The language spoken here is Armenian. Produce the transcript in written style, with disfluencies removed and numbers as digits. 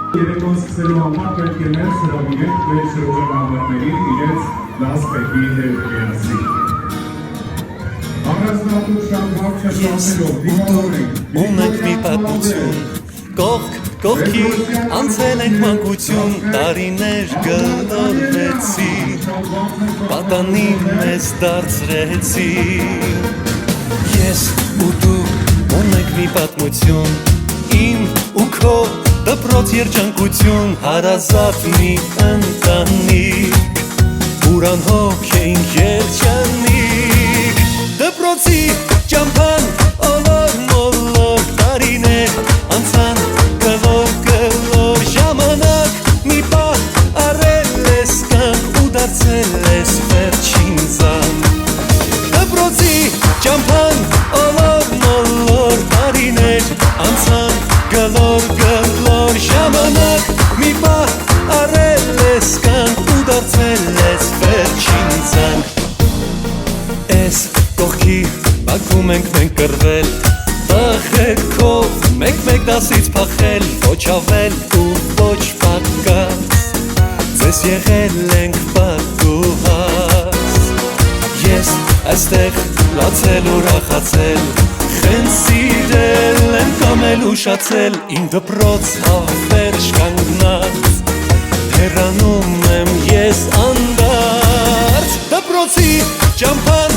Երեկոն սկսելու համար պետք է մեզ հրավիրենք մեր շրջանավարտներին իրենց լասպետի հետ միասին։ Առանձնատուր շամբակ չշանցելով դիմավորենք ունենք մի պատմություն, կողք կողքի անցել ենք մանկություն, տարիներ գլորվեցի, պատանի մեզ դարձրեցի։ Ես ու դու ունենք մի պատմություն, իմ ու քո դպրոց երջանկություն, հարազատ մի ընտանիք, ուրան հոգ էինք երջանիկ, դպրոցի ճամփան ոլոր մոլոր տարիներ անցան գլոր գլոր ժամանակ մի պահ առել ես կյանք ու դարձել ես վերջին զանգ դպրոցի ճամփան ոլոր մոլոր տարիներ անցան գլոր գլոր ժամանակ մի պահ առել ես կյանք ու դարձել ես վերջին զանգ Ես կողքի բակում ենք մենք կռվել տխերքով մեկ-մեկ դասից փախել ոչ ավել ու ոչ պակաս ձեզ եղել ենք պատուհաս Ես այստեղ լացել ու ուրախացել խենց սիրել եմ կամել ուշացել իմ դպրոց հավերժ կանգնած հեռանում եմ ես անդարձ դպրոցի ճամփան